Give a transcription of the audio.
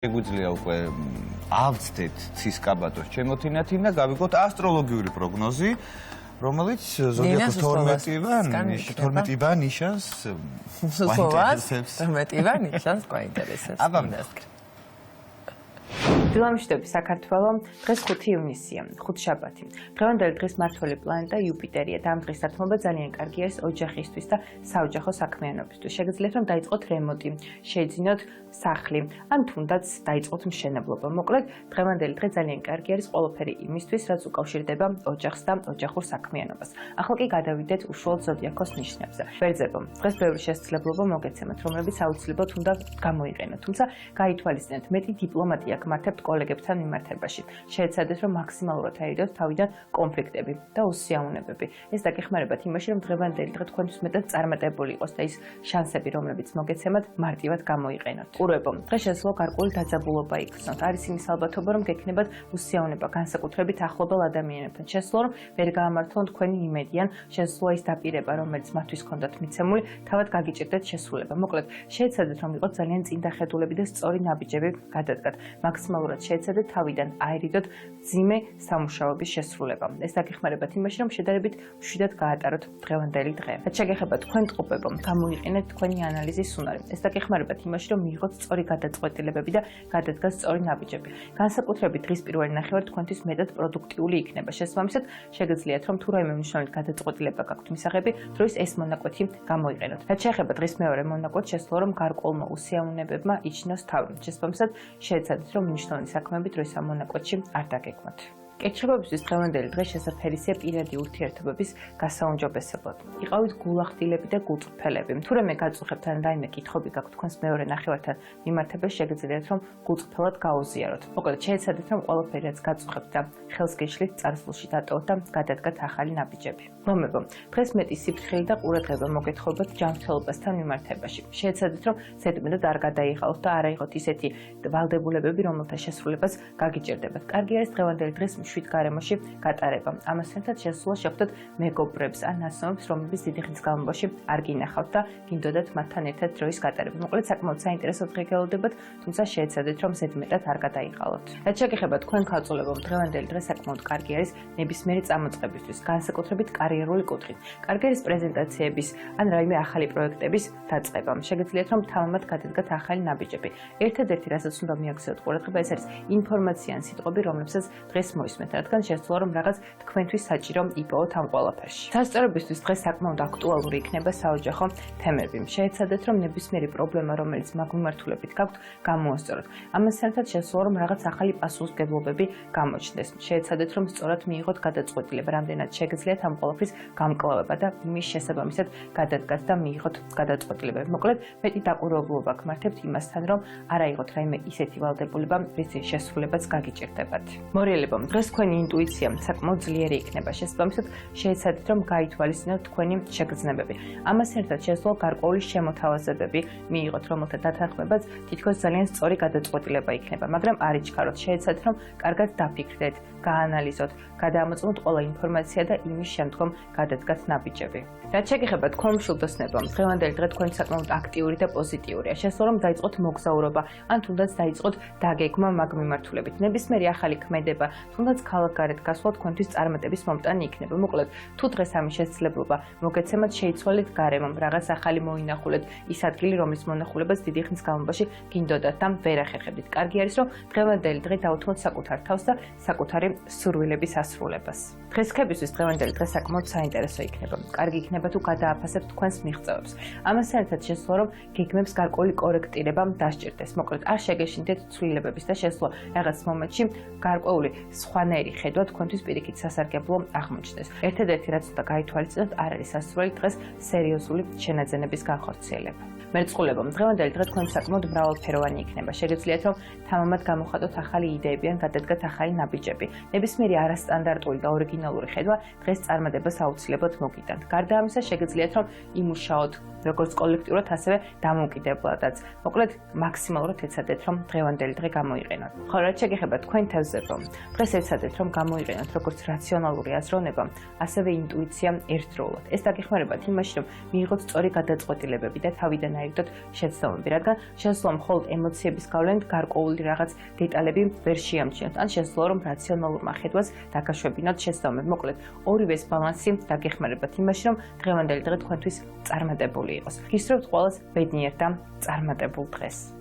შეგვიძლია უკვე ავწდეთ ცის კაბატოს ჩემოთინათინა გავიგოთ ასტროლოგიური პროგნოზი, რომელიც ზოდიაქოს 12-ივან ნიშანს გვაინტერესებს. 12-ივან ნიშანს გვაინტერესებს. დილამშვიდობი საქართველო, დღეს 5 ივნისია, ხუთშაბათი. დღევანდელი დღის მმართველი პლანეტა იუპიტერია და ამ დღის დათმობა ძალიან კარგი არის ოჯახისთვის და საოჯახო საქმიანობისთვის. შეგიძლიათ რომ დაიწყოთ რემონტი, შეიძინოთ სახლი, ან თუნდაც დაიწყოთ მშენებლობა. მოკლედ, დღევანდელი დღე ძალიან კარგი არის ყველაფერი იმისთვის, რაც უკავშირდება ოჯახს და ოჯახურ საქმიანობას. ახლა კი გადავიდეთ უშუალოდ ზოდიაქოს ნიშნებზე. ვერძებო, დღეს ბევრი შესაძლებლობა მოგეცემათ, რომლებიც აუცილებლად უნდა გამოიყენოთ. თუმცა გაითვალისწინეთ, მეტი დიპლომატია გმართებთ კოლეგებთან მიმართებაში. შეეცადეთ, რომ მაქსიმალურად აირიდოთ თავიდან კონფლიქტები და უსიამოვნებები. ეს დაგეხმარებათ იმაში, რომ დღევანდელი დღე თქვენთვის მეტად წარმატებული იყოს და ის შანსები, რომლებიც მოგეცემათ, მარტივად გამოიყენოთ. ყურებო, დღეს შესაძლოა გარკვეული დაძაბულობა იქნოთ. არის იმის ალბათობა, რომ გექნებათ უსიამოვნება განსაკუთრებით ახლობელ ადამიანებთან. შესაძლოა, რომ ვერ გაამართლონ თქვენი იმედი, ან შესაძლოა ის დაპირება, რომელიც მათთვის ჰქონდათ მიცემული, თავად გაგიჭირდეთ შესრულება. მოკლედ, შეეცადეთ, რომ იყოს ძალიან წინდახედულები და სწორი ნაბიჯები გადადგათ. მაქსიმალურად შეეცადეთ თავიდან აირიდოთ მძიმე სამუშაოების შესრულება. ეს დაგეხმარებათ იმაში, რომ შედარებით მშვიდად გაატაროთ დღევანდელი დღე. რაც შეგეხება თქვენ ტყუპებო, გამოიყენეთ თქვენი ანალიზის უნარი. ეს დაგეხმარებათ იმაში, რომ მიიღოთ სწორი გადაწყვეტილებები და გადადგას სწორი ნაბიჯები. განსაკუთრებით დღის პირველი ნახევარი თქვენთვის მეტად პროდუქტიული იქნება. შესაბამისად, შეგიძლიათ რომ თუ რაიმე მნიშვნელოვანი გადაწყვეტილება გაქვთ მისაღები, დროის ეს მონაკვეთი გამოიყენოთ. რაც შეეხება დღის მეორე მონაკვეთს, შესაძლოა რომ გარკვეულმა უსიამოვნებებმა იჩინოს თავი. შესაბამისად, შეეცადეთ რომ მნიშვნელოვანი საქმეები დროის ამ მონაკვეთში არ დაგეგმოთ. კეთილობისთვის დღევანდელი დღე შესაძლებელია პირადი ურთიერთობების გასაუმჯობესებლად. იყავით გულახდილები და გულწრფელები. თუ რამე გაწუხებთ ან რაიმე კითხვები გაქვთ თქვენს მეორე ნახევართან მიმართებაში, შეგიძლიათ რომ გულწრფელად გაუზიაროთ. მოკლედ, შეეცადეთ რომ ყველაფერი რაც გაწუხებთ და ხელს გეშლით წარსულში დატოვოთ და გადადგათ ახალი ნაბიჯები. მომებო, დღეს მეტი სიფრთხილე და ყურადღება მოგეთხოვებათ ჯანმრთელობასთან მიმართებაში. შეეცადეთ რომ ზედმეტად არ გადაიღალოთ და არ აიღოთ ისეთი ვალდებულებები, რომელთა შესრულებას გაგიჭირდებათ. კარგი არის დღევანდელი დღეს შვიდ გარემოში გატარება. ამასთანავე შესაძლოა შეხვდეთ მეგობრებს ან ნაცნობებს, რომლებიც დიდი ხნის განმავლობაში არ გინახავთ და გინდოდათ მათთან ერთად დროის გატარება. მოკლედ, საკმაოდ საინტერესო დღე გელოდებათ, თუმცა შეეცადეთ რომ ზედმეტად არ გადაიღალოთ. რაც შეგეხება თქვენ ქალწულებო, დღევანდელი დღე საკმაოდ კარგი არის ნებისმიერი წამოწყებისთვის, განსაკუთრებით კარიერული კუთხით. კარგი არის პრეზენტაციების ან რაიმე ახალი პროექტების დაწყება. შეგიძლიათ რომ თამამად გადადგათ ახალი ნაბიჯები. ერთადერთი რასაც უნდა მიაქციოთ ყურადღება, ეს არის ინფორმაცია ან სიტყვები, რომლებსაც დღეს მოისმენთ, რადგან შესაძლოა რომ რაღაც თქვენთვის საჭირო იპოვოთ ამ ყველაფერში. სასწორებისთვის დღეს საკმაოდ აქტუალური იქნება საოჯახო თემები. შეეცადეთ რომ ნებისმიერი პრობლემა, რომელიც მაგმიმართულებით გაქვთ, გამოასწოროთ. ამასთანავე შესაძლოა რომ რაღაც ახალი პასუხისმგებლობები გამოჩნდეს. შეეცადეთ რომ სწორად მიიღოთ გადაწყვეტილება, რამდენად შეგიძლიათ ამ ყველაფრის გამკლავება და იმის შესაბამისად გადადგათ და მიიღოთ გადაწყვეტილებები. მოკლედ, მეტი დაკვირვებულობა გმართებთ იმასთან, რომ არ აიღოთ რაიმე ისეთი ვალდებულება, რის შესრულებაც გაგიჭირდებათ. მორიელებო, დღეს თქვენი ინტუიცია საკმაოდ ძლიერი იქნება. შესაბამისად, შეეცადეთ რომ გაითვალისწინოთ თქვენი შეგრძნებები. ამასთან ერთად შესაძლოა გარკვეული შემოთავაზებები მიიღოთ, რომელთა დათანხმებაც თითქოს ძალიან სწორი გადაწყვეტილება იქნება, მაგრამ არ იჩქაროთ. შეეცადეთ რომ კარგად დაფიქრდეთ, გაანალიზოთ, გადაამოწმოთ ყველა ინფორმაცია და იმის შემდგომ გადადგათ ნაბიჯები. რაც შეგეხება თქვენ მშვილდოსნებო, დღევანდელი დღე თქვენ საკმაოდ აქტიური და პოზიტიურია. შესაძლოა რომ დაიწყოთ მოგზაურობა, ან თუნდაც დაიწყოთ დაგეგმა მაგ მიმართულებით. ნებისმიერი ახალი ქმედება, თუნდაც ქალაქგარეთ გასვლა თქვენთვის წარმატების მომტანი იქნება. მოკლედ, თუ დღეს ამის შესაძლებლობა მოგეცემათ, შეიცვალეთ გარემო, რაღაც ახალი მოინახულეთ, ის ადგილი, რომლის მონახულებას დიდი ხნის განმავლობაში გინდოდათ და ვერ ახერხებდით. კარგი არის, რომ დღევანდელი დღე დაუთმოთ საკუთარ თავს და საკუთარი სურვილების ასრულებას. დღესქებისთვის დღევანდელი დღე საკმაოდ საინტერესო იქნება. კარგი იქნება თუ გადააფასებთ თქვენს მიღწევებს. ამასთან ერთად შესაძლოა რომ გეგმებს გარკვეული კორექტირება დასჭირდეს. მოკლედ, არ შეგეშინდეთ ცვლილებების და შესაძლოა რაღაც მომენტში გარკვეული სხვანაირი ხედვა თქვენთვის პირიქით სასარგებლო აღმოჩნდეს. ერთადერთი რაც უნდა გაითვალისწინოთ, არ არის სასურველი დღეს სერიოზული შენაძენების განხორციელება. მერწყულებო, დღევანდელი დღე თქვენ საკმაოდ მრავალფეროვანი იქნება. შეგიძლიათ რომ თამამად გამოხატოთ ახალი იდეები ან გადადგათ ახალი ნაბიჯები. ნებისმიერი არასტანდარტული და ორიგინალური ხედვა დღეს წარმატებას აუცილებლად მოგიტანთ. გარდა ამისა, შეგიძლიათ რომ იმუშაოთ როგორც კოლექტიურად, ასევე დამოუკიდებლადაც. მოკლედ, მაქსიმალურად ეცადეთ რომ დღევანდელი დღე გამოიყენოთ. ხო, რაც შეგეხება თქვენ თევზებო, დღეს ეცადეთ რომ გამოიყენოთ როგორც რაციონალური აზროვნება, ასევე ინტუიცია ერთდროულად. ეს დაგეხმარებათ იმაში, რომ მიიღოთ სწორი გადაწყვეტილებები და თავიდან არანაირად შეცდომები, რადგან შესაძლოა მხოლოდ ემოციების გავლენით გარკვეული რაღაც დეტალები ვერ შეამჩნიოთ, ან შესაძლოა რომ რაციონალურმა ხედვას დაგაშვებინოთ შეცდომები. მოკლედ, ორივეს ბალანსი დაგეხმარებათ იმაში, რომ დღევანდელი დღე თქვენთვის წარმატებული იყოს. გისურვებთ ყველას ბედნიერ და წარმატებულ დღეს.